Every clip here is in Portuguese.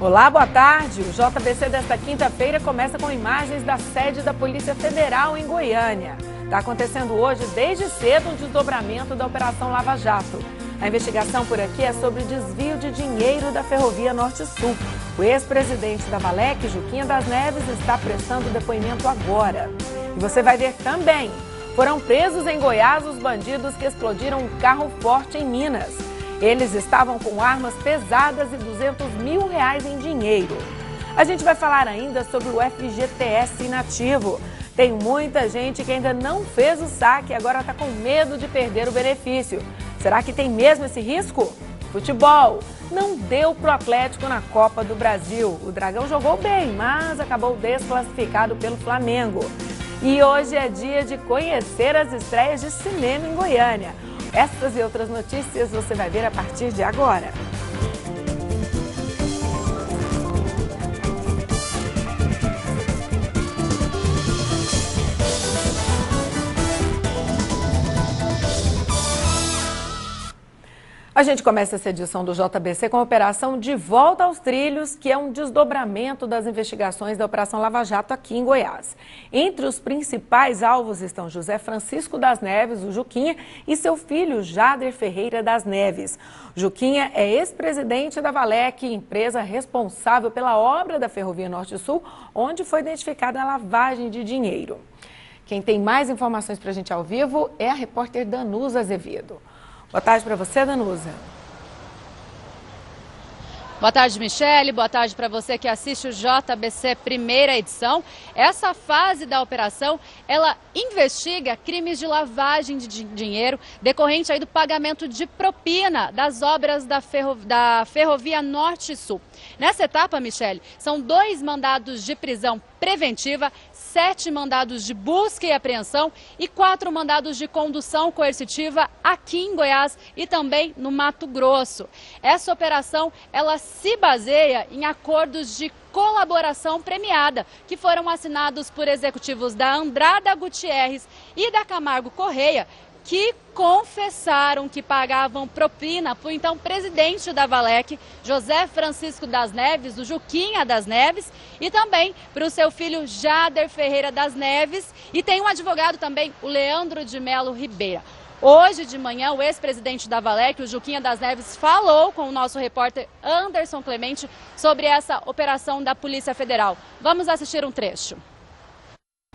Olá, boa tarde. O JBC desta quinta-feira começa com imagens da sede da Polícia Federal em Goiânia. Está acontecendo hoje, desde cedo, um desdobramento da Operação Lava Jato. A investigação por aqui é sobre desvio de dinheiro da Ferrovia Norte-Sul. O ex-presidente da Valec, Juquinha das Neves, está prestando depoimento agora. E você vai ver também, foram presos em Goiás os bandidos que explodiram um carro forte em Minas. Eles estavam com armas pesadas e R$200 mil em dinheiro. A gente vai falar ainda sobre o FGTS inativo. Tem muita gente que ainda não fez o saque e agora está com medo de perder o benefício. Será que tem mesmo esse risco? Futebol. Não deu pro Atlético na Copa do Brasil. O Dragão jogou bem, mas acabou desclassificado pelo Flamengo. E hoje é dia de conhecer as estreias de cinema em Goiânia. Essas e outras notícias você vai ver a partir de agora. A gente começa essa edição do JBC com a operação De Volta aos Trilhos, que é um desdobramento das investigações da Operação Lava Jato aqui em Goiás. Entre os principais alvos estão José Francisco das Neves, o Juquinha, e seu filho Jader Ferreira das Neves. Juquinha é ex-presidente da Valec, empresa responsável pela obra da Ferrovia Norte-Sul, onde foi identificada a lavagem de dinheiro. Quem tem mais informações para a gente ao vivo é a repórter Danusa Azevedo. Boa tarde para você, Danusa. Boa tarde, Michele. Boa tarde para você que assiste o JBC primeira edição. Essa fase da operação, ela investiga crimes de lavagem de dinheiro decorrente aí do pagamento de propina das obras da Ferrovia Norte-Sul. Nessa etapa, Michele, são 2 mandados de prisão preventiva, 7 mandados de busca e apreensão e 4 mandados de condução coercitiva aqui em Goiás e também no Mato Grosso. Essa operação, ela se baseia em acordos de colaboração premiada, que foram assinados por executivos da Andrada Gutierrez e da Camargo Correia, que confessaram que pagavam propina para o então presidente da Valec, José Francisco das Neves, o Juquinha das Neves, e também para o seu filho Jader Ferreira das Neves, e tem um advogado também, o Leandro de Melo Ribeira. Hoje de manhã, o ex-presidente da Valec, o Juquinha das Neves, falou com o nosso repórter Anderson Clemente sobre essa operação da Polícia Federal. Vamos assistir um trecho.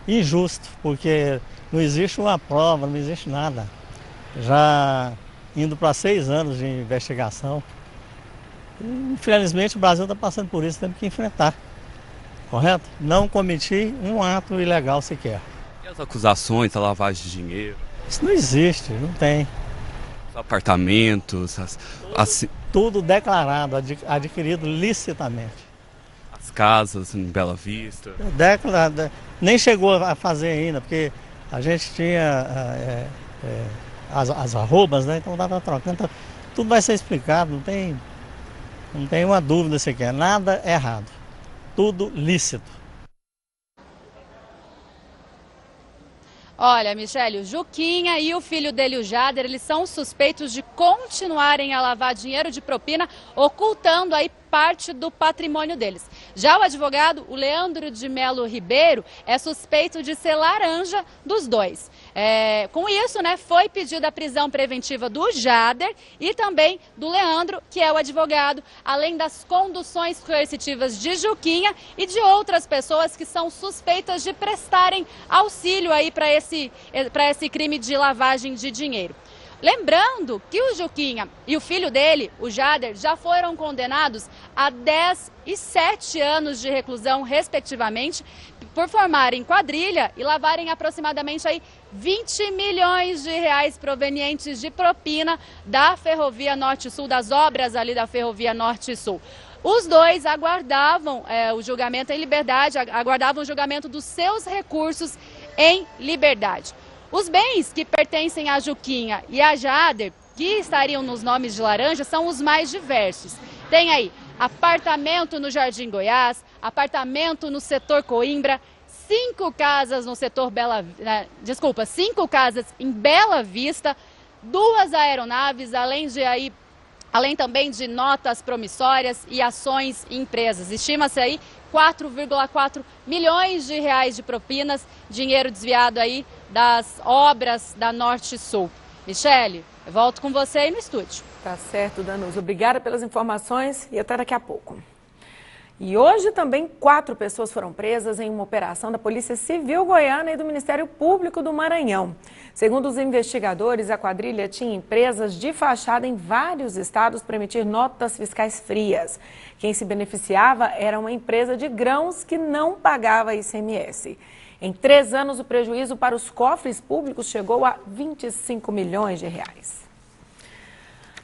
Injusto, porque não existe uma prova, não existe nada. Já indo para 6 anos de investigação. Infelizmente o Brasil está passando por isso, temos que enfrentar. Correto? Não cometi um ato ilegal sequer. E as acusações, a lavagem de dinheiro? Isso não existe, não tem. Os apartamentos, Tudo declarado, adquirido licitamente. As casas em Bela Vista? Declarado, nem chegou a fazer ainda, porque a gente tinha as arrobas, né? Então estava trocando. Então, tudo vai ser explicado, não tem uma dúvida sequer. Nada errado. Tudo lícito. Olha, Michele, o Juquinha e o filho dele, o Jader, eles são suspeitos de continuarem a lavar dinheiro de propina, ocultando aí parte do patrimônio deles. Já o advogado, o Leandro de Melo Ribeiro, é suspeito de ser laranja dos dois. Com isso, né, foi pedida a prisão preventiva do Jader e também do Leandro, que é o advogado, além das conduções coercitivas de Juquinha e de outras pessoas que são suspeitas de prestarem auxílio aí para esse crime de lavagem de dinheiro. Lembrando que o Juquinha e o filho dele, o Jader, já foram condenados a 10 e 7 anos de reclusão, respectivamente, por formarem quadrilha e lavarem aproximadamente aí 20 milhões de reais provenientes de propina da Ferrovia Norte-Sul, das obras ali da Ferrovia Norte-Sul. Os dois aguardavam o julgamento em liberdade, aguardavam o julgamento dos seus recursos em liberdade. Os bens que pertencem a Juquinha e a Jader, que estariam nos nomes de laranja, são os mais diversos. Tem aí apartamento no Jardim Goiás, apartamento no setor Coimbra, 5 casas no setor 5 casas em Bela Vista, 2 aeronaves, além de aí além também de notas promissórias e ações em empresas. Estima-se aí 4,4 milhões de reais de propinas, dinheiro desviado aí das obras da Norte-Sul. Michele, eu volto com você aí no estúdio. Tá certo, Danusa. Obrigada pelas informações e até daqui a pouco. E hoje também 4 pessoas foram presas em uma operação da Polícia Civil Goiana e do Ministério Público do Maranhão. Segundo os investigadores, a quadrilha tinha empresas de fachada em vários estados para emitir notas fiscais frias. Quem se beneficiava era uma empresa de grãos que não pagava ICMS. Em 3 anos, o prejuízo para os cofres públicos chegou a 25 milhões de reais.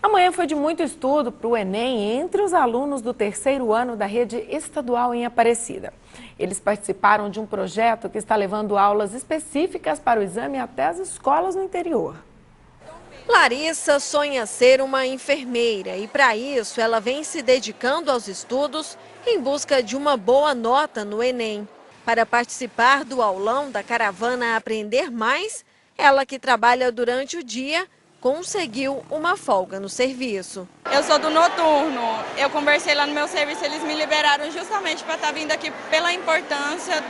Amanhã foi de muito estudo para o Enem entre os alunos do 3º ano da rede estadual em Aparecida. Eles participaram de um projeto que está levando aulas específicas para o exame até as escolas no interior. Larissa sonha ser uma enfermeira e, para isso, ela vem se dedicando aos estudos em busca de uma boa nota no Enem. Para participar do aulão da caravana Aprender Mais, ela que trabalha durante o dia, conseguiu uma folga no serviço. Eu sou do noturno, eu conversei lá no meu serviço, eles me liberaram justamente para estar vindo aqui pela importância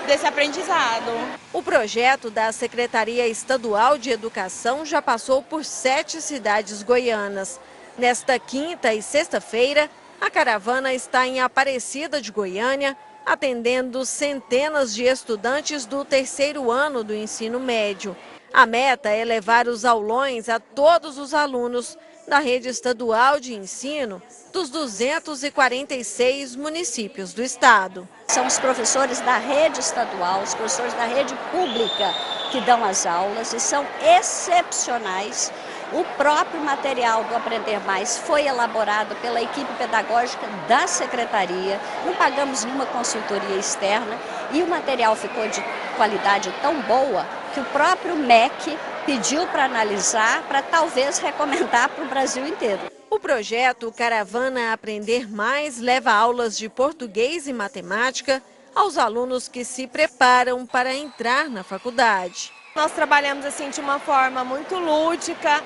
desse aprendizado. O projeto da Secretaria Estadual de Educação já passou por 7 cidades goianas. Nesta quinta e sexta-feira, a caravana está em Aparecida de Goiânia, atendendo centenas de estudantes do 3º ano do ensino médio. A meta é levar os aulões a todos os alunos da rede estadual de ensino dos 246 municípios do estado. São os professores da rede estadual, os professores da rede pública que dão as aulas e são excepcionais. O próprio material do Aprender Mais foi elaborado pela equipe pedagógica da secretaria, não pagamos nenhuma consultoria externa e o material ficou de qualidade tão boa que o próprio MEC pediu para analisar, para talvez recomendar para o Brasil inteiro. O projeto Caravana Aprender Mais leva aulas de português e matemática aos alunos que se preparam para entrar na faculdade. Nós trabalhamos assim de uma forma muito lúdica,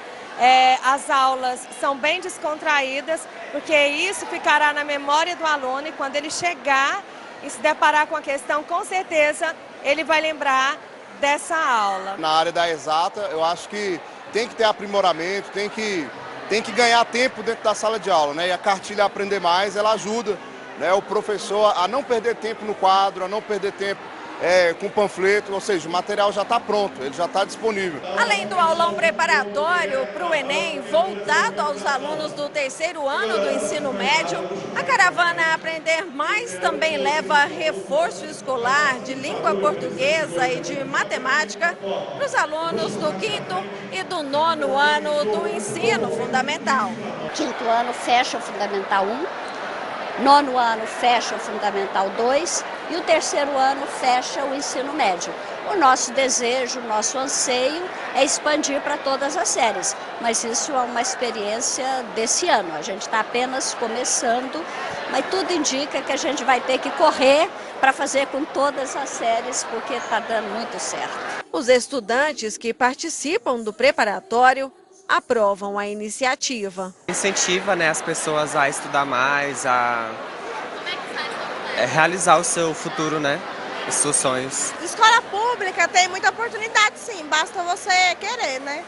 as aulas são bem descontraídas, porque isso ficará na memória do aluno e quando ele chegar e se deparar com a questão, com certeza ele vai lembrar dessa aula. Na área da exata, eu acho que tem que ter aprimoramento, tem que ganhar tempo dentro da sala de aula, né? E a cartilha Aprender Mais, ela ajuda, né, o professor a não perder tempo no quadro, a não perder tempo com panfleto, ou seja, o material já está pronto, ele já está disponível. Além do aulão preparatório para o Enem, voltado aos alunos do 3º ano do ensino médio, a caravana Aprender Mais também leva reforço escolar de língua portuguesa e de matemática para os alunos do 5º e do 9º ano do ensino fundamental. O 5º ano fecha o Fundamental 1, 9º ano fecha o Fundamental 2 e o 3º ano fecha o ensino médio. O nosso desejo, o nosso anseio é expandir para todas as séries, mas isso é uma experiência desse ano. A gente está apenas começando, mas tudo indica que a gente vai ter que correr para fazer com todas as séries, porque está dando muito certo. Os estudantes que participam do preparatório aprovam a iniciativa. Incentiva, né, as pessoas a estudar mais, a realizar o seu futuro, né, os seus sonhos. Escola pública tem muita oportunidade, sim, basta você querer, né?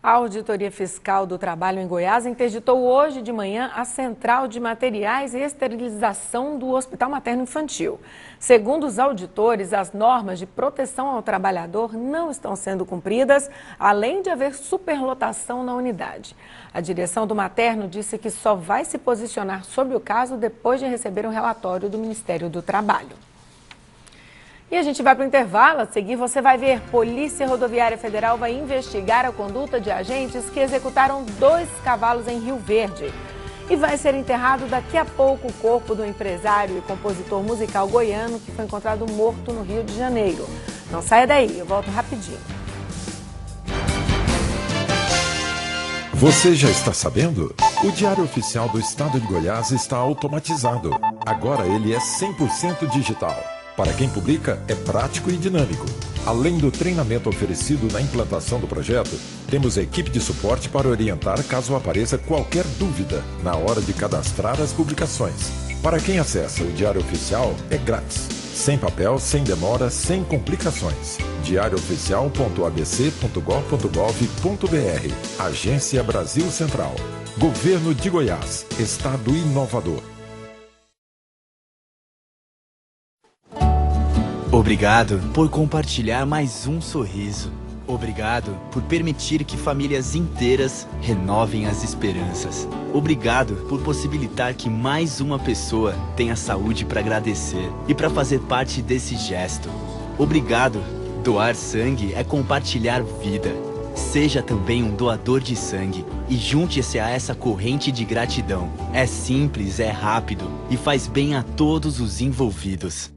A Auditoria Fiscal do Trabalho em Goiás interditou hoje de manhã a central de materiais e esterilização do Hospital Materno Infantil. Segundo os auditores, as normas de proteção ao trabalhador não estão sendo cumpridas, além de haver superlotação na unidade. A direção do materno disse que só vai se posicionar sobre o caso depois de receber um relatório do Ministério do Trabalho. E a gente vai para o intervalo. A seguir você vai ver, Polícia Rodoviária Federal vai investigar a conduta de agentes que executaram 2 cavalos em Rio Verde. E vai ser enterrado daqui a pouco o corpo do empresário e compositor musical goiano que foi encontrado morto no Rio de Janeiro. Não saia daí, eu volto rapidinho. Você já está sabendo? O Diário Oficial do Estado de Goiás está automatizado. Agora ele é 100% digital. Para quem publica, é prático e dinâmico. Além do treinamento oferecido na implantação do projeto, temos equipe de suporte para orientar caso apareça qualquer dúvida na hora de cadastrar as publicações. Para quem acessa o Diário Oficial, é grátis. Sem papel, sem demora, sem complicações. diariooficial.abc.gov.br. Agência Brasil Central. Governo de Goiás. Estado inovador. Obrigado por compartilhar mais um sorriso. Obrigado por permitir que famílias inteiras renovem as esperanças. Obrigado por possibilitar que mais uma pessoa tenha saúde para agradecer e para fazer parte desse gesto. Obrigado. Doar sangue é compartilhar vida. Seja também um doador de sangue e junte-se a essa corrente de gratidão. É simples, é rápido e faz bem a todos os envolvidos.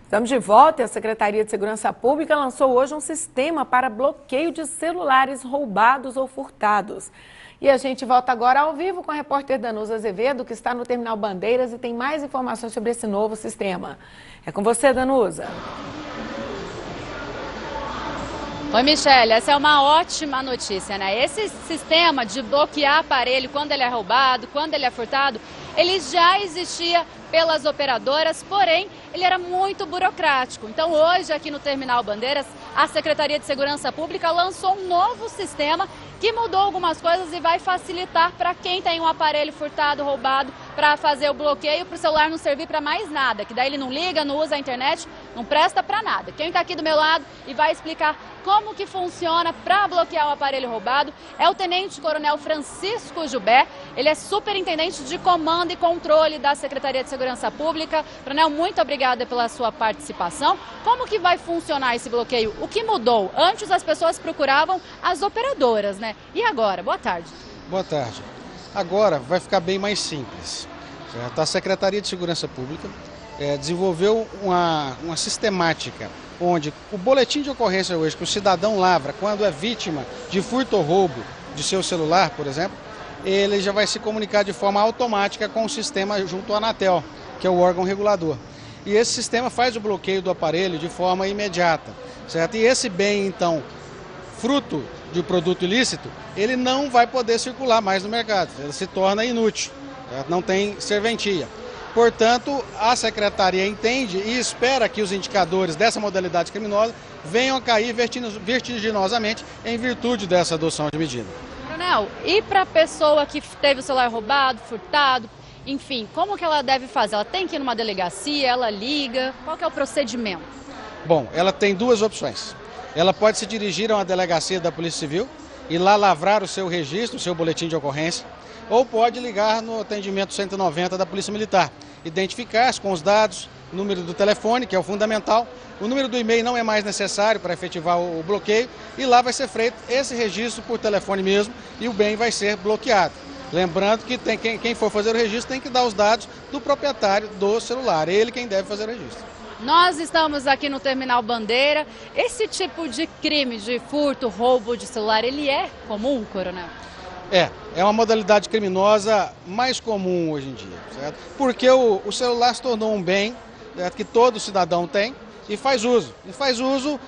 Estamos de volta e a Secretaria de Segurança Pública lançou hoje um sistema para bloqueio de celulares roubados ou furtados. E a gente volta agora ao vivo com a repórter Danusa Azevedo, que está no Terminal Bandeiras e tem mais informações sobre esse novo sistema. É com você, Danusa. Oi, Michele, essa é uma ótima notícia, né? Esse sistema de bloquear aparelho quando ele é roubado, quando ele é furtado, ele já existia pelas operadoras, porém, ele era muito burocrático. Então, hoje, aqui no Terminal Bandeiras, a Secretaria de Segurança Pública lançou um novo sistema que mudou algumas coisas e vai facilitar para quem tem um aparelho furtado, roubado, para fazer o bloqueio, para o celular não servir para mais nada, que daí ele não liga, não usa a internet, não presta para nada. Quem está aqui do meu lado e vai explicar como que funciona para bloquear o aparelho roubado é o Tenente Coronel Francisco Jubé. Ele é superintendente de comando e controle da Secretaria de Segurança Pública. Coronel, muito obrigada pela sua participação. Como que vai funcionar esse bloqueio? O que mudou? Antes as pessoas procuravam as operadoras, né? E agora? Boa tarde. Boa tarde. Agora vai ficar bem mais simples. Certo? A Secretaria de Segurança Pública desenvolveu uma sistemática onde o boletim de ocorrência hoje que o cidadão lavra quando é vítima de furto ou roubo de seu celular, por exemplo, ele já vai se comunicar de forma automática com o sistema junto à Anatel, que é o órgão regulador. E esse sistema faz o bloqueio do aparelho de forma imediata, certo? E esse bem, então, fruto de produto ilícito, ele não vai poder circular mais no mercado, ele se torna inútil, certo? Não tem serventia. Portanto, a Secretaria entende e espera que os indicadores dessa modalidade criminosa venham a cair vertiginosamente em virtude dessa adoção de medida. Coronel, e para a pessoa que teve o celular roubado, furtado, enfim, como que ela deve fazer? Ela tem que ir numa delegacia, ela liga, qual que é o procedimento? Bom, ela tem duas opções. Ela pode se dirigir a uma delegacia da Polícia Civil e lá lavrar o seu registro, o seu boletim de ocorrência, ou pode ligar no atendimento 190 da Polícia Militar, identificar-se com os dados, o número do telefone, que é o fundamental, o número do e-mail não é mais necessário para efetivar o bloqueio, e lá vai ser feito esse registro por telefone mesmo e o bem vai ser bloqueado. Lembrando que quem for fazer o registro tem que dar os dados do proprietário do celular, ele quem deve fazer o registro. Nós estamos aqui no Terminal Bandeira. Esse tipo de crime de furto, roubo de celular, ele é comum, Coronel? É uma modalidade criminosa mais comum hoje em dia, certo? Porque o celular se tornou um bem, certo? Que todo cidadão tem e faz uso. E faz uso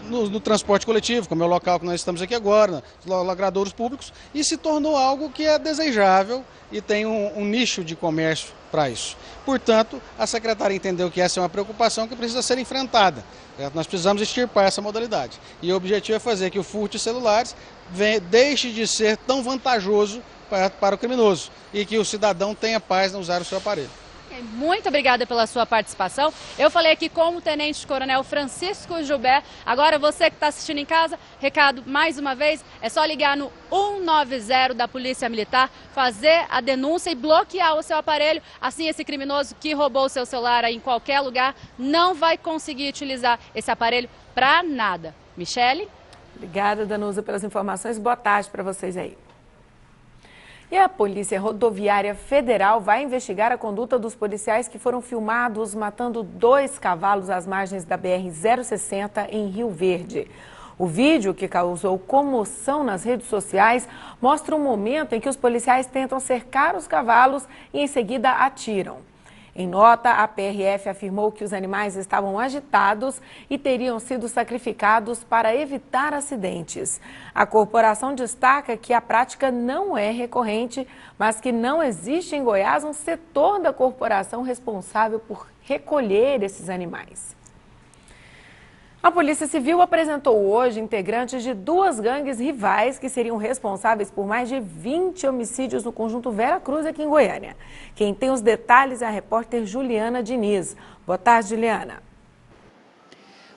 no transporte coletivo, como é o local que nós estamos aqui agora, nos logradouros públicos, e se tornou algo que é desejável e tem um nicho de comércio para isso. Portanto, a Secretaria entendeu que essa é uma preocupação que precisa ser enfrentada. Certo? Nós precisamos extirpar essa modalidade. E o objetivo é fazer que o furto de celulares deixe de ser tão vantajoso para o criminoso e que o cidadão tenha paz em usar o seu aparelho. Muito obrigada pela sua participação. Eu falei aqui com o Tenente Coronel Francisco Jubé. Agora você que está assistindo em casa, recado mais uma vez, é só ligar no 190 da Polícia Militar, fazer a denúncia e bloquear o seu aparelho. Assim esse criminoso que roubou o seu celular aí em qualquer lugar não vai conseguir utilizar esse aparelho para nada. Michele? Obrigada, Danusa, pelas informações. Boa tarde para vocês aí. E a Polícia Rodoviária Federal vai investigar a conduta dos policiais que foram filmados matando 2 cavalos às margens da BR-060 em Rio Verde. O vídeo, que causou comoção nas redes sociais, mostra o momento em que os policiais tentam cercar os cavalos e em seguida atiram. Em nota, a PRF afirmou que os animais estavam agitados e teriam sido sacrificados para evitar acidentes. A corporação destaca que a prática não é recorrente, mas que não existe em Goiás um setor da corporação responsável por recolher esses animais. A Polícia Civil apresentou hoje integrantes de 2 gangues rivais que seriam responsáveis por mais de 20 homicídios no conjunto Vera Cruz, aqui em Goiânia. Quem tem os detalhes é a repórter Juliana Diniz. Boa tarde, Juliana.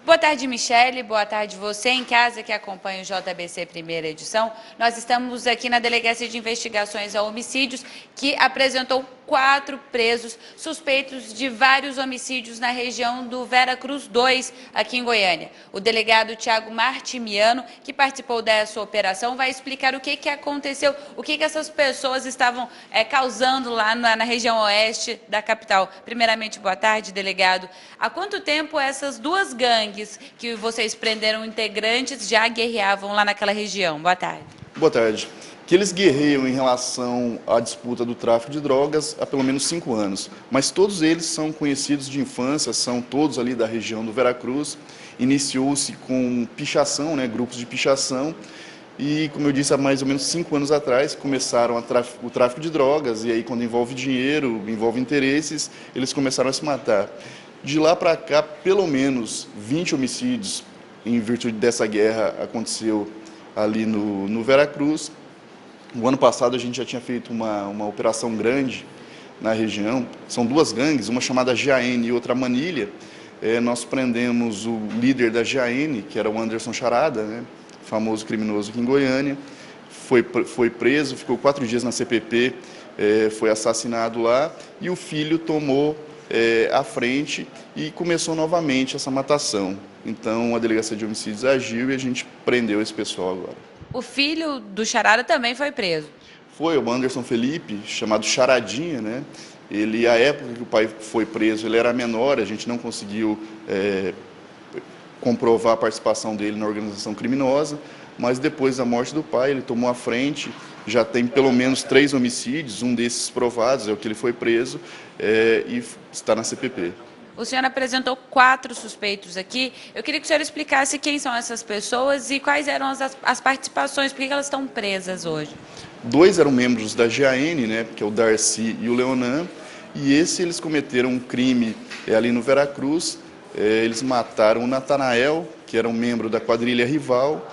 Boa tarde, Michele. Boa tarde você em casa que acompanha o JBC Primeira Edição. Nós estamos aqui na Delegacia de Investigações a Homicídios, que apresentou 4 presos suspeitos de vários homicídios na região do Vera Cruz 2, aqui em Goiânia. O delegado Thiago Martimiano, que participou dessa operação, vai explicar o que aconteceu, o que essas pessoas estavam causando lá na região oeste da capital. Primeiramente, boa tarde, delegado. Há quanto tempo essas 2 gangues que vocês prenderam integrantes já guerreavam lá naquela região? Boa tarde. Boa tarde. Que eles guerreiam em relação à disputa do tráfico de drogas há pelo menos 5 anos. Mas todos eles são conhecidos de infância, são todos ali da região do Vera Cruz. Iniciou-se com pichação, grupos de pichação. E, como eu disse, há mais ou menos 5 anos atrás, começaram o tráfico de drogas. E aí, quando envolve dinheiro, envolve interesses, eles começaram a se matar. De lá para cá, pelo menos 20 homicídios, em virtude dessa guerra, aconteceu ali no Vera Cruz. O ano passado a gente já tinha feito uma operação grande na região. São 2 gangues, uma chamada GAN e outra Manilha. Nós prendemos o líder da GAN, que era o Anderson Charada, famoso criminoso aqui em Goiânia. Foi preso, ficou 4 dias na CPP, foi assassinado lá. E o filho tomou a frente e começou novamente essa matação. Então a Delegacia de Homicídios agiu e a gente prendeu esse pessoal agora. O filho do Charada também foi preso? Foi, o Anderson Felipe, chamado Charadinha, Ele, à época que o pai foi preso, ele era menor, a gente não conseguiu comprovar a participação dele na organização criminosa, mas depois da morte do pai, ele tomou a frente, já tem pelo menos 3 homicídios, um desses provados, é o que ele foi preso, e está na CPP. O senhor apresentou 4 suspeitos aqui. Eu queria que o senhor explicasse quem são essas pessoas e quais eram as participações, por que elas estão presas hoje. 2 eram membros da GAN, que é o Darcy e o Leonan, e eles cometeram um crime ali no Vera Cruz. Eles mataram o Natanael, que era um membro da quadrilha rival,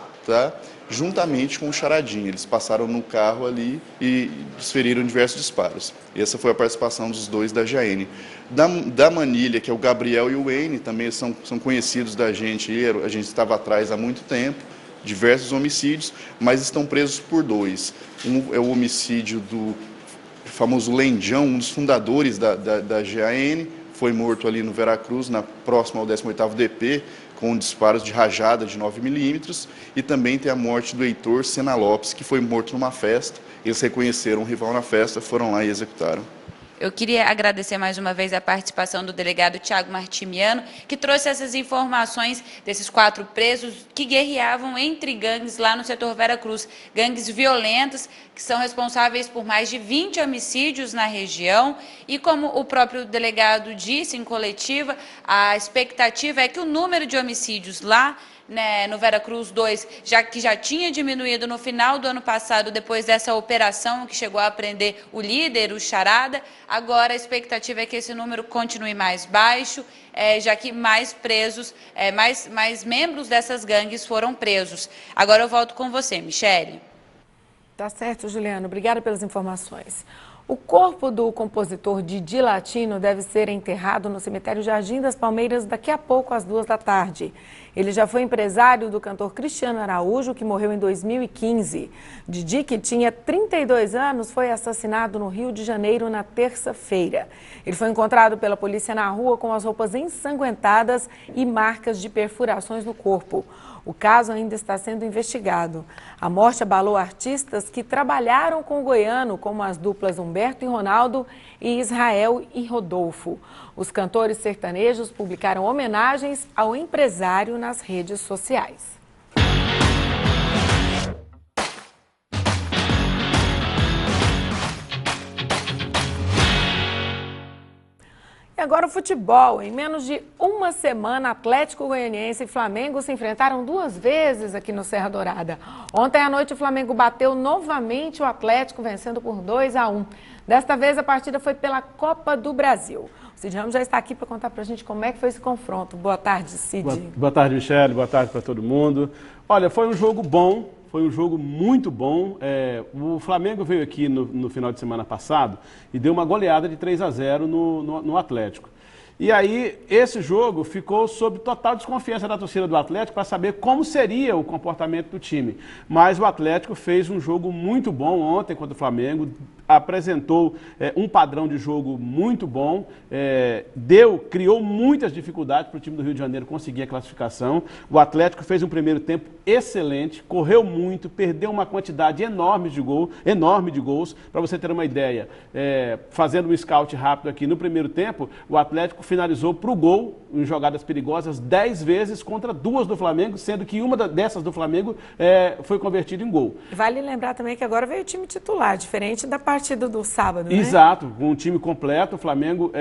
juntamente com o Charadinha. Eles passaram no carro ali e desferiram diversos disparos. Essa foi a participação dos 2 da GAN. Da Manilha, que é o Gabriel e o Wayne, também são conhecidos da gente, a gente estava atrás há muito tempo, diversos homicídios, mas estão presos por 2. Um é o homicídio do famoso Lendião, um dos fundadores da GAN, foi morto ali no Vera Cruz, próximo ao 18º DP, com disparos de rajada de 9 milímetros, e também tem a morte do Heitor Sena Lopes, que foi morto numa festa. Eles reconheceram um rival na festa, foram lá e executaram. Eu queria agradecer mais uma vez a participação do delegado Thiago Martimiano, que trouxe essas informações desses 4 presos que guerreavam entre gangues lá no setor Vera Cruz. Gangues violentas que são responsáveis por mais de 20 homicídios na região. E como o próprio delegado disse em coletiva, a expectativa é que o número de homicídios lá no Vera Cruz 2, que já tinha diminuído no final do ano passado, depois dessa operação que chegou a prender o líder, o Charada, agora a expectativa é que esse número continue mais baixo, já que mais presos, mais membros dessas gangues foram presos. Agora eu volto com você, Michele. Tá certo, Juliano. Obrigada pelas informações. O corpo do compositor Didi Latino deve ser enterrado no cemitério Jardim das Palmeiras daqui a pouco, às 2 da tarde. Ele já foi empresário do cantor Cristiano Araújo, que morreu em 2015. Didi, que tinha 32 anos, foi assassinado no Rio de Janeiro na terça-feira. Ele foi encontrado pela polícia na rua com as roupas ensanguentadas e marcas de perfurações no corpo. O caso ainda está sendo investigado. A morte abalou artistas que trabalharam com o goiano, como as duplas Humberto e Ronaldo e Israel e Rodolfo. Os cantores sertanejos publicaram homenagens ao empresário nas redes sociais. E agora o futebol. Em menos de uma semana, Atlético Goianiense e Flamengo se enfrentaram 2 vezes aqui no Serra Dourada. Ontem à noite o Flamengo bateu novamente o Atlético, vencendo por 2-1. Desta vez a partida foi pela Copa do Brasil. O Cid Ramos já está aqui para contar para a gente como é que foi esse confronto. Boa tarde, Cid. Boa tarde, Michele. Boa tarde para todo mundo. Olha, foi um jogo bom. Foi um jogo muito bom. O Flamengo veio aqui no final de semana passado e deu uma goleada de 3-0 no Atlético. E aí, esse jogo ficou sob total desconfiança da torcida do Atlético para saber como seria o comportamento do time. Mas o Atlético fez um jogo muito bom ontem contra o Flamengo, apresentou um padrão de jogo muito bom, criou muitas dificuldades para o time do Rio de Janeiro conseguir a classificação. O Atlético fez um primeiro tempo excelente, correu muito, perdeu uma quantidade enorme de gols. Para você ter uma ideia, fazendo um scout rápido aqui, no primeiro tempo, o Atlético finalizou para o gol, em jogadas perigosas, 10 vezes contra 2 do Flamengo, sendo que uma dessas do Flamengo foi convertida em gol. Vale lembrar também que agora veio o time titular, diferente da partida do sábado, né? Exato, com um time completo, o Flamengo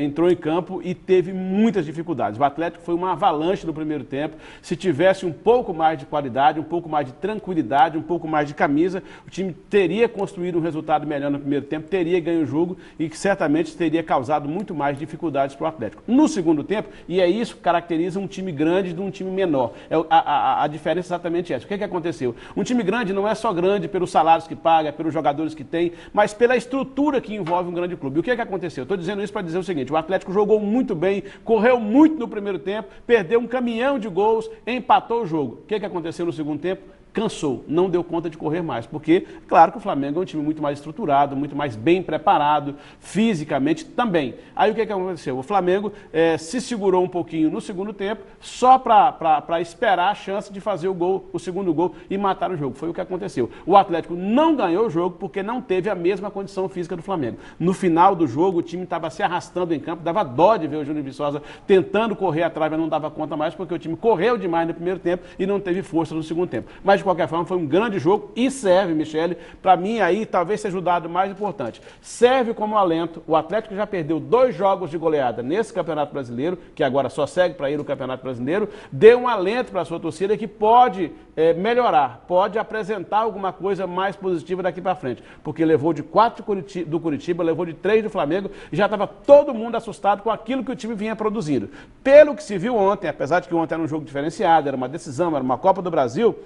entrou em campo e teve muitas dificuldades. O Atlético foi uma avalanche no primeiro tempo. Se tivesse um pouco mais de qualidade, um pouco mais de tranquilidade, um pouco mais de camisa, o time teria construído um resultado melhor no primeiro tempo, teria ganho o jogo e que certamente teria causado muito mais dificuldades para o Atlético. No segundo tempo, e é isso que caracteriza um time grande de um time menor. A diferença é exatamente essa. O que aconteceu? Um time grande não é só grande pelos salários que paga, pelos jogadores que tem, mas pela estrutura que envolve um grande clube. O que aconteceu? Estou dizendo isso para dizer o seguinte: o Atlético jogou muito bem, correu muito no primeiro tempo, perdeu um caminhão de gols, empatou o jogo. O que aconteceu no segundo tempo? Cansou, não deu conta de correr mais, porque, claro que o Flamengo é um time muito mais estruturado, muito mais bem preparado, fisicamente também. Aí o que aconteceu? O Flamengo se segurou um pouquinho no segundo tempo, só para esperar a chance de fazer o segundo gol e matar o jogo. Foi o que aconteceu. O Atlético não ganhou o jogo porque não teve a mesma condição física do Flamengo. No final do jogo, o time estava se arrastando em campo, dava dó de ver o Júnior Viçosa tentando correr atrás, mas não dava conta mais, porque o time correu demais no primeiro tempo e não teve força no segundo tempo. Mas de qualquer forma, foi um grande jogo e serve, Michele, para mim aí talvez seja o dado mais importante. Serve como alento. O Atlético já perdeu 2 jogos de goleada nesse Campeonato Brasileiro, que agora só segue para ir o Campeonato Brasileiro. Deu um alento para a sua torcida que pode melhorar, pode apresentar alguma coisa mais positiva daqui para frente. Porque levou de 4 do Curitiba, levou de 3 do Flamengo e já estava todo mundo assustado com aquilo que o time vinha produzindo. Pelo que se viu ontem, apesar de que ontem era um jogo diferenciado, era uma decisão, era uma Copa do Brasil,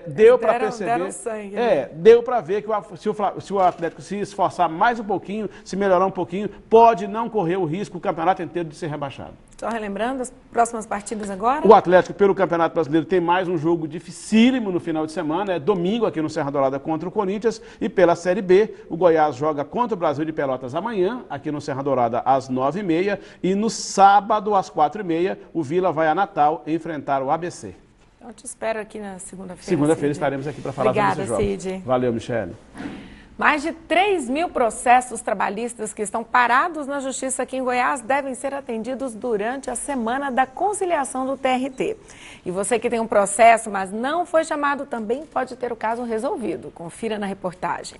deu para perceber, sangue, né? Deu para ver que se o Atlético se esforçar mais um pouquinho, se melhorar um pouquinho, pode não correr o risco o campeonato inteiro de ser rebaixado. Só relembrando as próximas partidas agora? O Atlético, pelo Campeonato Brasileiro, tem mais um jogo dificílimo no final de semana, é domingo aqui no Serra Dourada contra o Corinthians, e pela Série B, o Goiás joga contra o Brasil de Pelotas amanhã, aqui no Serra Dourada às 9h30, e no sábado às 4h30, o Vila vai a Natal enfrentar o ABC. Então, te espero aqui na segunda-feira. Segunda-feira estaremos aqui para falar sobre esses jogos. Obrigada, Cid. Valeu, Michele. Mais de 3.000 processos trabalhistas que estão parados na Justiça aqui em Goiás devem ser atendidos durante a Semana da Conciliação do TRT. E você que tem um processo, mas não foi chamado, também pode ter o caso resolvido. Confira na reportagem.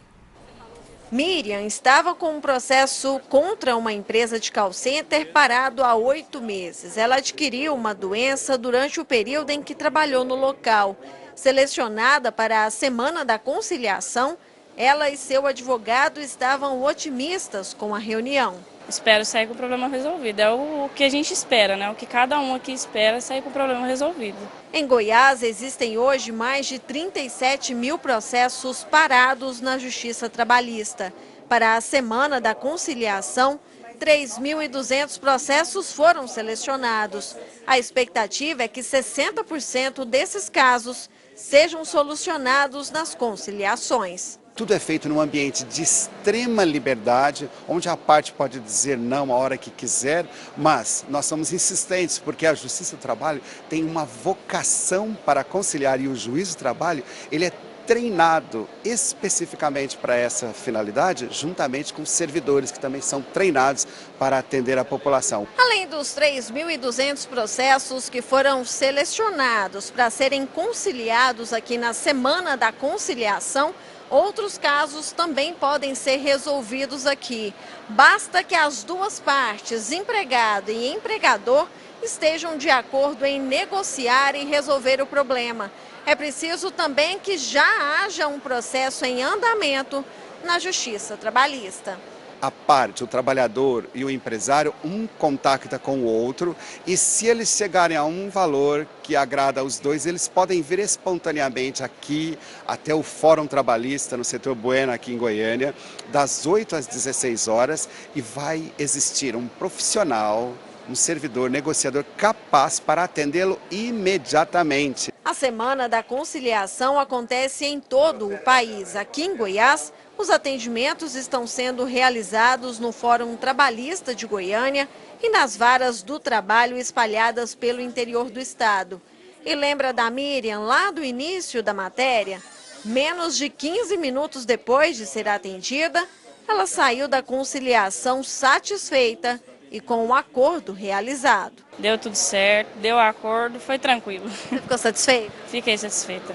Miriam estava com um processo contra uma empresa de call center parado há 8 meses. Ela adquiriu uma doença durante o período em que trabalhou no local. Selecionada para a Semana da Conciliação, ela e seu advogado estavam otimistas com a reunião. Espero sair com o problema resolvido. É o que a gente espera, né? O que cada um aqui espera é sair com o problema resolvido. Em Goiás, existem hoje mais de 37.000 processos parados na Justiça Trabalhista. Para a Semana da Conciliação, 3.200 processos foram selecionados. A expectativa é que 60% desses casos sejam solucionados nas conciliações. Tudo é feito num ambiente de extrema liberdade, onde a parte pode dizer não a hora que quiser, mas nós somos insistentes, porque a Justiça do Trabalho tem uma vocação para conciliar e o juiz do trabalho, ele é treinado especificamente para essa finalidade, juntamente com servidores que também são treinados para atender a população. Além dos 3.200 processos que foram selecionados para serem conciliados aqui na Semana da Conciliação, Outros casos também podem ser resolvidos aqui. Basta que as duas partes, empregado e empregador, estejam de acordo em negociar e resolver o problema. É preciso também que já haja um processo em andamento na Justiça Trabalhista. A parte, o trabalhador e o empresário, um contacta com o outro e se eles chegarem a um valor que agrada aos dois, eles podem vir espontaneamente aqui até o Fórum Trabalhista no setor Bueno, aqui em Goiânia, das 8 às 16 horas e vai existir um profissional, um servidor, negociador capaz para atendê-lo imediatamente. A Semana da Conciliação acontece em todo o país. Aqui em Goiás, os atendimentos estão sendo realizados no Fórum Trabalhista de Goiânia e nas varas do trabalho espalhadas pelo interior do estado. E lembra da Miriam lá do início da matéria? Menos de 15 minutos depois de ser atendida, ela saiu da conciliação satisfeita e com o acordo realizado. Deu tudo certo, deu o acordo, foi tranquilo. Você ficou satisfeita? Fiquei satisfeita.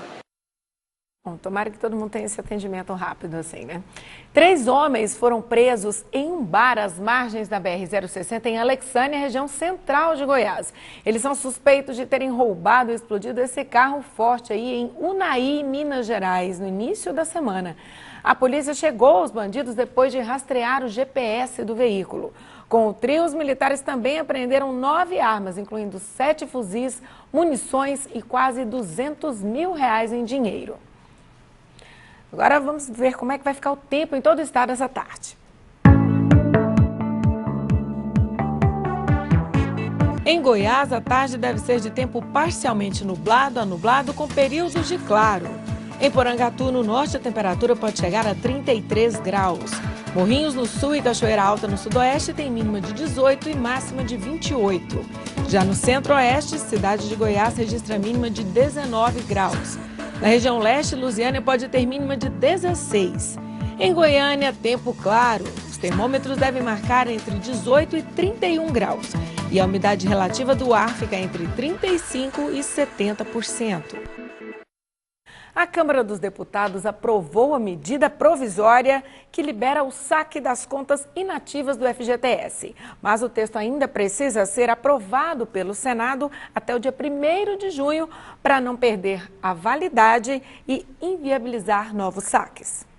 Bom, tomara que todo mundo tenha esse atendimento rápido assim, né? 3 homens foram presos em um bar às margens da BR-060 em Alexânia, região central de Goiás. Eles são suspeitos de terem roubado e explodido esse carro forte aí em Unai, Minas Gerais, no início da semana. A polícia chegou aos bandidos depois de rastrear o GPS do veículo. Com o trio, os militares também apreenderam 9 armas, incluindo 7 fuzis, munições e quase R$200 mil em dinheiro. Agora vamos ver como é que vai ficar o tempo em todo o estado essa tarde. Em Goiás, a tarde deve ser de tempo parcialmente nublado a nublado com períodos de claro. Em Porangatu, no norte, a temperatura pode chegar a 33 graus. Morrinhos no sul e Cachoeira Alta no sudoeste tem mínima de 18 e máxima de 28. Já no centro-oeste, cidade de Goiás registra mínima de 19 graus. Na região leste, Lusiânia pode ter mínima de 16. Em Goiânia, tempo claro. Os termômetros devem marcar entre 18 e 31 graus. E a umidade relativa do ar fica entre 35% e 70%. A Câmara dos Deputados aprovou a medida provisória que libera o saque das contas inativas do FGTS. Mas o texto ainda precisa ser aprovado pelo Senado até o dia 1º de junho para não perder a validade e inviabilizar novos saques.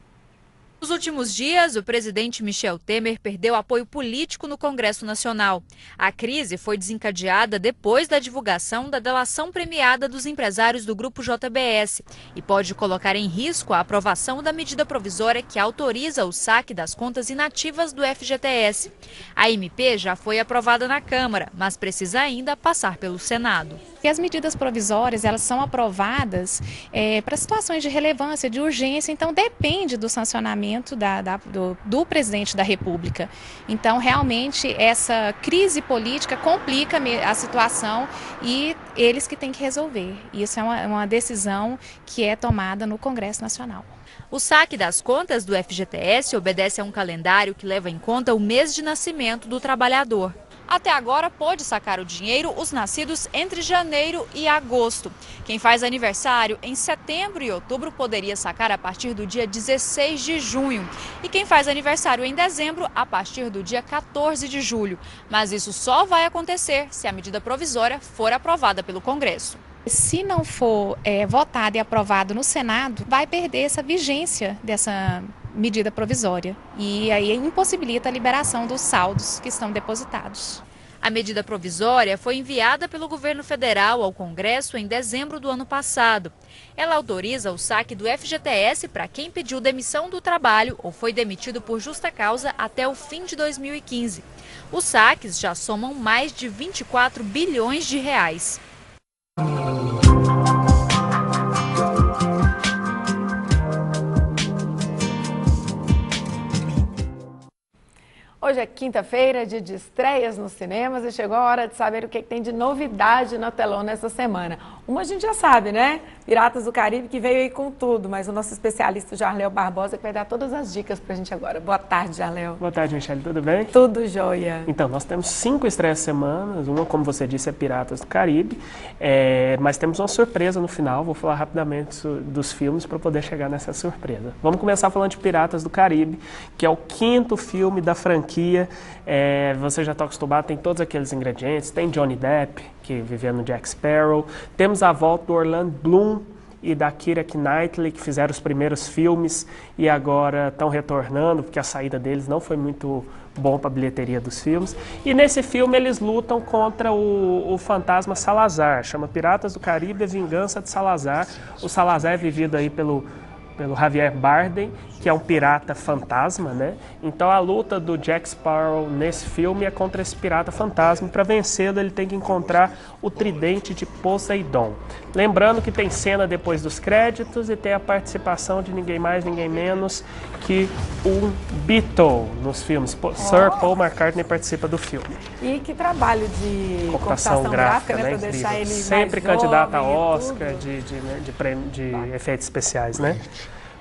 Nos últimos dias, o presidente Michel Temer perdeu apoio político no Congresso Nacional. A crise foi desencadeada depois da divulgação da delação premiada dos empresários do Grupo JBS e pode colocar em risco a aprovação da medida provisória que autoriza o saque das contas inativas do FGTS. A MP já foi aprovada na Câmara, mas precisa ainda passar pelo Senado. E as medidas provisórias, elas são aprovadas para situações de relevância, de urgência, então depende do sancionamento do presidente da República. Então, realmente, essa crise política complica a situação e eles que têm que resolver. Isso é uma decisão que é tomada no Congresso Nacional. O saque das contas do FGTS obedece a um calendário que leva em conta o mês de nascimento do trabalhador. Até agora, pôde sacar o dinheiro os nascidos entre janeiro e agosto. Quem faz aniversário em setembro e outubro poderia sacar a partir do dia 16 de junho. E quem faz aniversário em dezembro, a partir do dia 14 de julho. Mas isso só vai acontecer se a medida provisória for aprovada pelo Congresso. Se não for votado e aprovado no Senado, vai perder essa vigência dessa medida provisória e aí impossibilita a liberação dos saldos que estão depositados. A medida provisória foi enviada pelo governo federal ao Congresso em dezembro do ano passado. Ela autoriza o saque do FGTS para quem pediu demissão do trabalho ou foi demitido por justa causa até o fim de 2015. Os saques já somam mais de 24 bilhões de reais. Hoje Hoje é quinta-feira, dia de estreias nos cinemas, e chegou a hora de saber o que tem de novidade na telona essa semana. Uma a gente já sabe, né? Piratas do Caribe, que veio aí com tudo, mas o nosso especialista Jarléo Barbosa que vai dar todas as dicas pra gente agora. Boa tarde, Jarléo. Boa tarde, Michele, tudo bem? Tudo jóia. Então, nós temos 5 estreias semanas, uma, como você disse, é Piratas do Caribe, mas temos uma surpresa no final, vou falar rapidamente dos filmes para poder chegar nessa surpresa. Vamos começar falando de Piratas do Caribe, que é o 5º filme da franquia. Você já está acostumado, tem todos aqueles ingredientes, tem Johnny Depp, que vivia no Jack Sparrow, temos a volta do Orlando Bloom e da Keira Knightley, que fizeram os primeiros filmes e agora estão retornando, porque a saída deles não foi muito bom para a bilheteria dos filmes. E nesse filme eles lutam contra o fantasma Salazar, chama Piratas do Caribe, a Vingança de Salazar. O Salazar é vivido aí pelo Javier Bardem, que é um pirata fantasma, né? Então a luta do Jack Sparrow nesse filme é contra esse pirata fantasma. Para vencê-lo ele tem que encontrar o tridente de Poseidon. Lembrando que tem cena depois dos créditos e tem a participação de ninguém mais, ninguém menos que um Beatle nos filmes. Sir Paul McCartney participa do filme. E que trabalho de computação gráfica, né? Para deixar ele sempre mais candidato a jovem Oscar de efeitos especiais, né?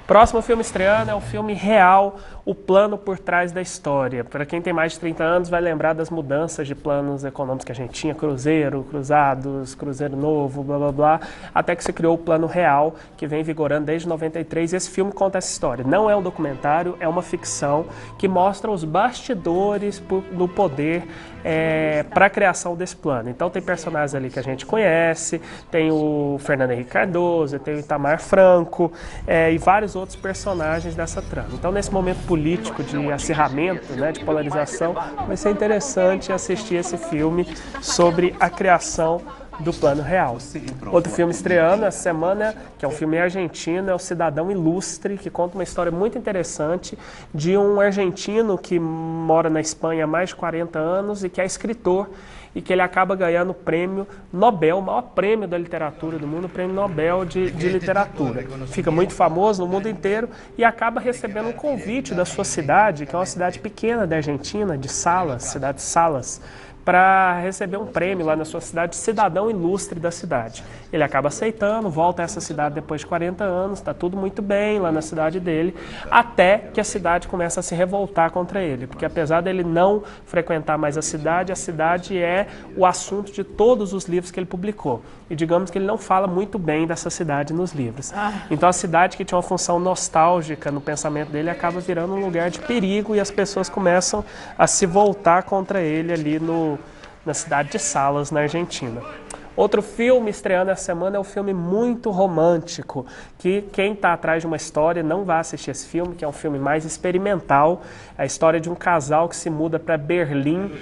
Próximo filme estreando é o filme Real, o plano por trás da história. Para quem tem mais de 30 anos vai lembrar das mudanças de planos econômicos que a gente tinha, Cruzeiro, Cruzados, Cruzeiro Novo, blá blá blá, até que se criou o Plano Real, que vem vigorando desde 93, e esse filme conta essa história. Não é um documentário, é uma ficção que mostra os bastidores do poder para a criação desse plano. Então tem personagens ali que a gente conhece, tem o Fernando Henrique Cardoso, tem o Itamar Franco e vários outros personagens dessa trama. Então nesse momento político de acirramento, né, de polarização, vai ser interessante assistir esse filme sobre a criação do Plano Real. Outro filme estreando essa semana, que é um filme argentino, é O Cidadão Ilustre, que conta uma história muito interessante de um argentino que mora na Espanha há mais de 40 anos e que é escritor, e que ele acaba ganhando o prêmio Nobel, o maior prêmio da literatura do mundo, o prêmio Nobel de literatura. Fica muito famoso no mundo inteiro e acaba recebendo um convite da sua cidade, que é uma cidade pequena da Argentina, de Salas, cidade de Salas, para receber um prêmio lá na sua cidade, Cidadão Ilustre da cidade. Ele acaba aceitando, volta a essa cidade depois de 40 anos, está tudo muito bem lá na cidade dele, até que a cidade começa a se revoltar contra ele, porque apesar dele não frequentar mais a cidade é o assunto de todos os livros que ele publicou. E digamos que ele não fala muito bem dessa cidade nos livros. Então a cidade, que tinha uma função nostálgica no pensamento dele, acaba virando um lugar de perigo e as pessoas começam a se voltar contra ele ali na cidade de Salas, na Argentina. Outro filme estreando essa semana é um filme muito romântico, que quem está atrás de uma história não vai assistir esse filme, que é um filme mais experimental, a história de um casal que se muda para Berlim,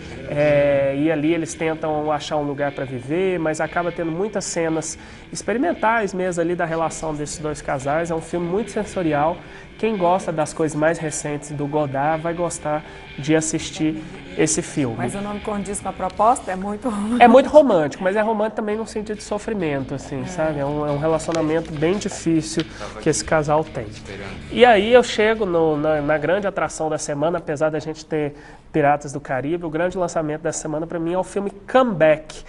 e ali eles tentam achar um lugar para viver, mas acaba tendo muitas cenas experimentais mesmo ali da relação desses dois casais. É um filme muito sensorial. Quem gosta das coisas mais recentes do Godard vai gostar de assistir esse filme. Mas o nome condiz com a proposta? É muito romântico. É muito romântico, mas é romântico também no sentido de sofrimento, assim, sabe? É um relacionamento bem difícil que esse casal tem. E aí eu chego na grande atração da semana, apesar da gente ter Piratas do Caribe, o grande lançamento dessa semana para mim é o filme Comeback.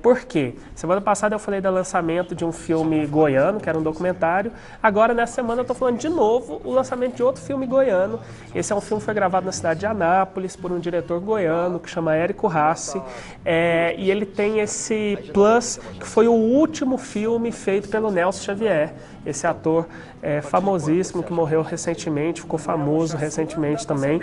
Por quê? Semana passada eu falei do lançamento de um filme goiano, que era um documentário. Agora, nessa semana, eu estou falando de novo o lançamento de outro filme goiano. Esse é um filme que foi gravado na cidade de Anápolis por um diretor goiano que chama Érico Rassi. E ele tem esse plus, que foi o último filme feito pelo Nelson Xavier, esse ator famosíssimo que morreu recentemente, ficou famoso recentemente também,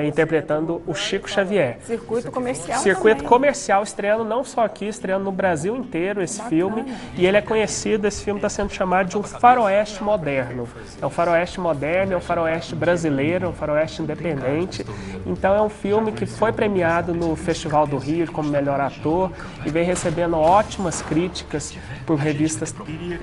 interpretando o Chico Xavier. Circuito comercial. Circuito também. Comercial, estreando não só aqui, estreando no Brasil inteiro esse filme. E ele é conhecido, esse filme está sendo chamado de um faroeste moderno. É um faroeste moderno, é um faroeste brasileiro, é um faroeste independente. Então é um filme que foi premiado no Festival do Rio como melhor ator e vem recebendo recebendo ótimas críticas por revistas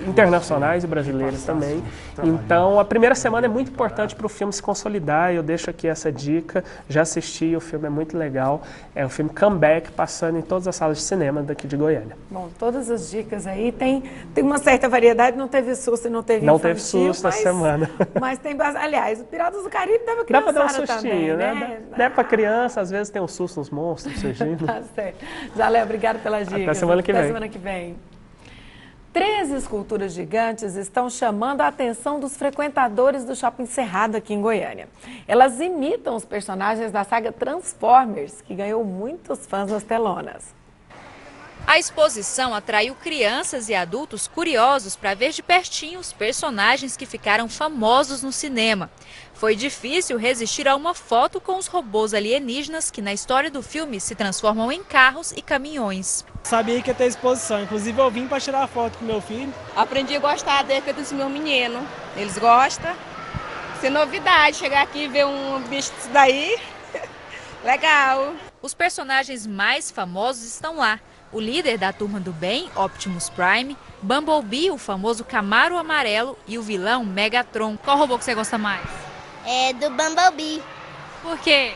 internacionais e brasileiras também. Então, a primeira semana é muito importante para o filme se consolidar. Eu deixo aqui essa dica. Já assisti, o filme é muito legal. É um filme comeback, passando em todas as salas de cinema daqui de Goiânia. Bom, todas as dicas aí, tem uma certa variedade, não teve susto e não teve Não infantil, teve susto essa semana. Mas tem, aliás, o Piratas do Caribe dá pra Dá pra dar um criançada sustinho, também, né? Dá pra criança, às vezes tem um susto nos monstros surgindo. Tá certo. Zalé, obrigado pelas dicas. Até semana que vem. Até semana que vem. 13 esculturas gigantes estão chamando a atenção dos frequentadores do Shopping Cerrado aqui em Goiânia. Elas imitam os personagens da saga Transformers, que ganhou muitos fãs nas telonas. A exposição atraiu crianças e adultos curiosos para ver de pertinho os personagens que ficaram famosos no cinema. Foi difícil resistir a uma foto com os robôs alienígenas que na história do filme se transformam em carros e caminhões. Sabia que ia ter exposição, inclusive eu vim para tirar foto com meu filho. Aprendi a gostar dele dos meus meninos, eles gostam. Isso é novidade, chegar aqui e ver um bicho disso daí, legal. Os personagens mais famosos estão lá. O líder da Turma do Bem, Optimus Prime, Bumblebee, o famoso Camaro amarelo e o vilão Megatron. Qual robô que você gosta mais? É do Bumblebee. Por quê?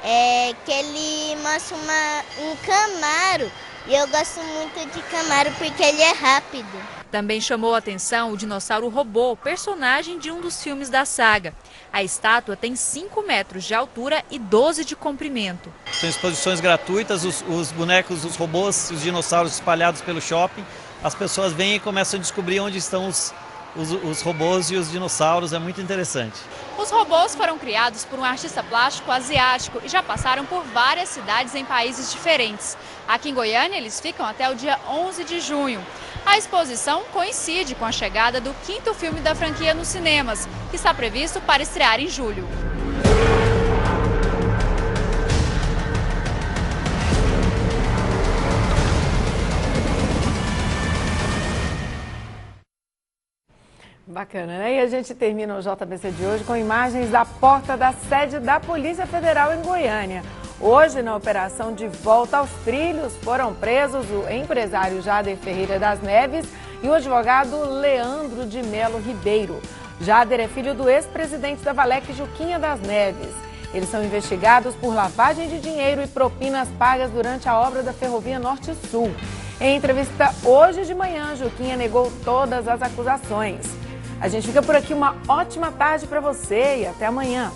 É que ele mostra um Camaro e eu gosto muito de Camaro porque ele é rápido. Também chamou a atenção o dinossauro robô, personagem de um dos filmes da saga. A estátua tem 5 metros de altura e 12 de comprimento. São exposições gratuitas, os bonecos, os robôs, os dinossauros espalhados pelo shopping. As pessoas vêm e começam a descobrir onde estão os robôs e os dinossauros, é muito interessante. Os robôs foram criados por um artista plástico asiático e já passaram por várias cidades em países diferentes. Aqui em Goiânia, eles ficam até o dia 11 de junho. A exposição coincide com a chegada do 5º filme da franquia nos cinemas, que está previsto para estrear em julho. Bacana, né? E a gente termina o JBC de hoje com imagens da porta da sede da Polícia Federal em Goiânia. Hoje, na operação de volta aos trilhos, foram presos o empresário Jader Ferreira das Neves e o advogado Leandro de Melo Ribeiro. Jader é filho do ex-presidente da Valec, Juquinha das Neves. Eles são investigados por lavagem de dinheiro e propinas pagas durante a obra da Ferrovia Norte-Sul. Em entrevista hoje de manhã, Juquinha negou todas as acusações. A gente fica por aqui, uma ótima tarde para você e até amanhã.